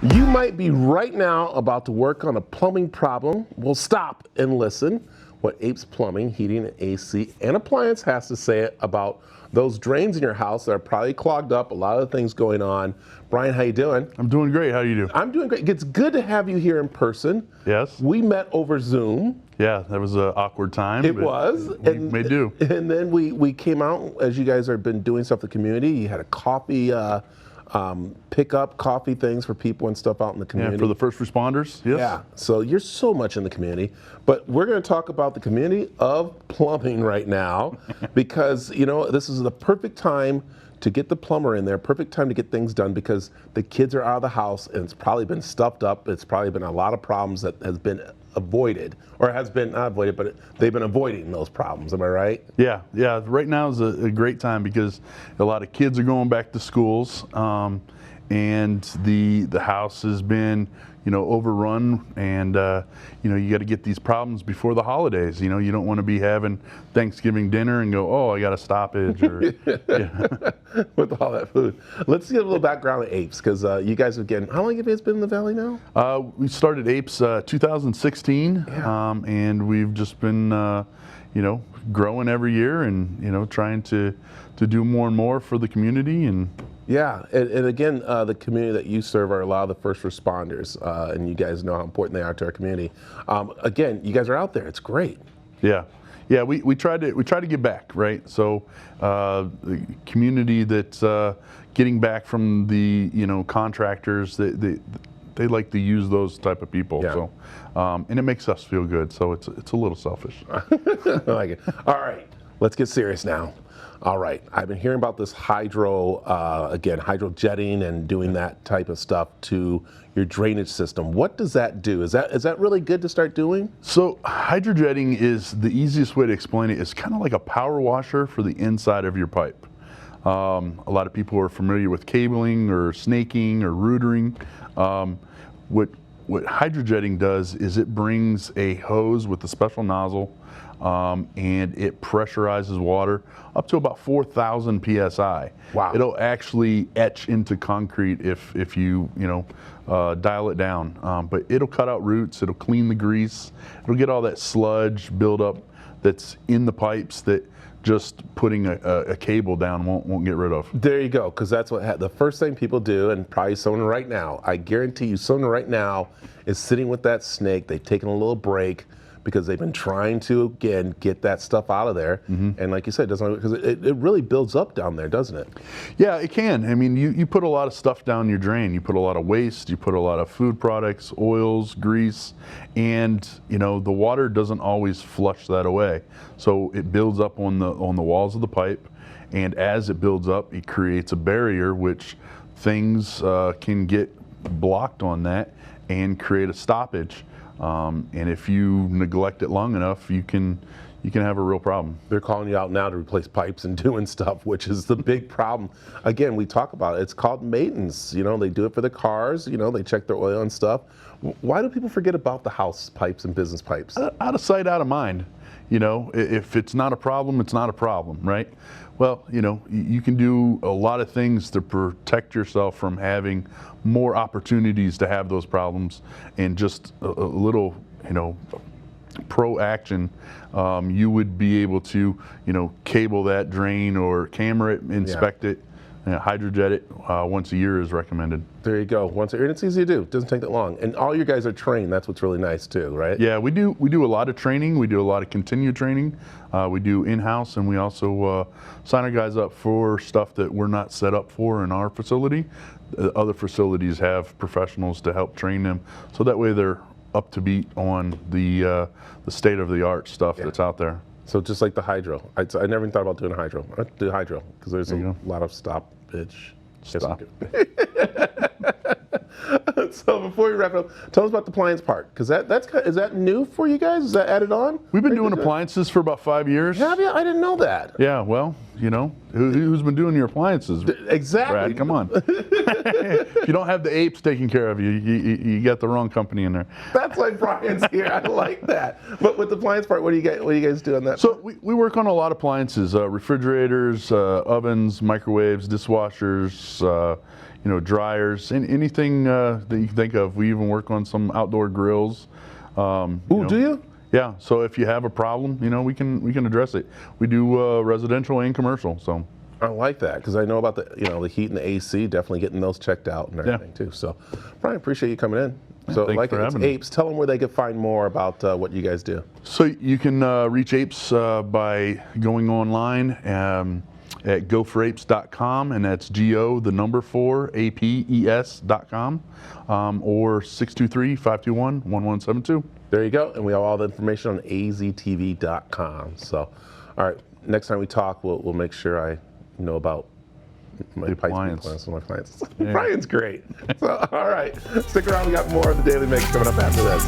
You might be right now about to work on a plumbing problem. Well, stop and listen what Apes Plumbing, Heating, AC, and Appliance has to say about those drains in your house that are probably clogged up, a lot of things going on. Brian, how you doing? I'm doing great. How do you do? I'm doing great. It's good to have you here in person. Yes. We met over Zoom. Yeah, that was an awkward time. It was. We may do. And then we came out, as you guys have been doing stuff in the community. You had a coffee, pick up coffee things for people and stuff out in the community. Yeah, for the first responders, yes. Yeah, so you're so much in the community. But we're going to talk about the community of plumbing right now because, you know, this is the perfect time to get the plumber in there, perfect time to get things done because the kids are out of the house and it's probably been stuffed up. It's probably been a lot of problems that has been avoided, or has been not avoided, but they've been avoiding those problems. Am I right? Yeah. Right now is a great time because a lot of kids are going back to schools, and the house has been, you know, overrun, and you know, you got to get these problems before the holidays. You know, you don't want to be having Thanksgiving dinner and go, oh, I got a stoppage, or with all that food. Let's get a little background on Apes because you guys have been. How long have you guys been in the Valley now? We started Apes 2016, and we've just been, you know, growing every year, and you know, trying to do more and more for the community. And yeah, and again, the community that you serve are a lot of the first responders, and you guys know how important they are to our community. Again, you guys are out there. It's great. Yeah, we try to give back, right? So the community that's getting back from the, you know, contractors, they like to use those type of people. Yeah. So and it makes us feel good. So it's a little selfish. I like it. All right, let's get serious now. All right, I've been hearing about this hydro jetting and doing that type of stuff to your drainage system. What does that do? Is that really good to start doing? So hydrojetting is the easiest way to explain it. It's kind of like a power washer for the inside of your pipe. A lot of people are familiar with cabling or snaking or rootering. What hydrojetting does is it brings a hose with a special nozzle, and it pressurizes water up to about 4,000 psi. Wow. It'll actually etch into concrete if you dial it down. But it'll cut out roots, it'll clean the grease, it'll get all that sludge buildup that's in the pipes that just putting a cable down won't get rid of. There you go, because that's what the first thing people do, and probably someone right now, I guarantee you someone right now is sitting with that snake. They've taken a little break because they've been trying to, again, get that stuff out of there. Mm-hmm. And like you said, it really builds up down there, doesn't it? Yeah, it can. I mean, you put a lot of stuff down your drain. You put a lot of waste, you put a lot of food products, oils, grease, and you know, the water doesn't always flush that away. So it builds up on the walls of the pipe, and as it builds up, it creates a barrier which things can get blocked on that and create a stoppage. And if you neglect it long enough, you can have a real problem. They're calling you out now to replace pipes and doing stuff, which is the big problem. Again, we talk about it. It's called maintenance. You know, they do it for the cars. You know, they check their oil and stuff. Why do people forget about the house pipes and business pipes? Out of sight, out of mind. You know, if it's not a problem, it's not a problem, right? Well, you know, you can do a lot of things to protect yourself from having more opportunities to have those problems, and just a little, you know, pro action, you would be able to, you know, cable that drain or camera it, inspect it, hydrojet it once a year is recommended. There you go. Once a year, and it's easy to do. It doesn't take that long. And all you guys are trained. That's what's really nice too, right? Yeah, we do a lot of training. We do a lot of continued training. We do in-house, and we also sign our guys up for stuff that we're not set up for in our facility. Other facilities have professionals to help train them, so that way they're up to beat on the state-of-the-art stuff that's out there. So just like the hydro, I never even thought about doing a hydro. I'd do hydro because there's a lot of stoppage. Stop. So before we wrap it up, tell us about the appliance part, because is that new for you guys? Is that added on? We've been doing appliances for about 5 years. Have you? I didn't know that. Yeah, well, you know, who's been doing your appliances? Exactly. Brad, come on. If you don't have the Apes taking care of you, you got the wrong company in there. That's why Brian's here. I like that. But with the appliance part, what do you guys do on that? So we work on a lot of appliances, refrigerators, ovens, microwaves, dishwashers, dryers, and anything that you can think of. We even work on some outdoor grills. Ooh, do you? Yeah. So if you have a problem, we can address it. We do residential and commercial. So. I like that because I know about the heat and the AC. Definitely getting those checked out and everything too. So, Brian, appreciate you coming in. So, thanks for having me. Apes, tell them where they can find more about what you guys do. So you can reach Apes by going online at goforapes.com, and that's GO4APES.com, or 623-521-1172. There you go, and we have all the information on aztv.com. So, all right, next time we talk, we'll make sure I know about my appliance. My clients. Yeah. Brian's great. So, all right, stick around. We got more of the Daily Mix coming up after this.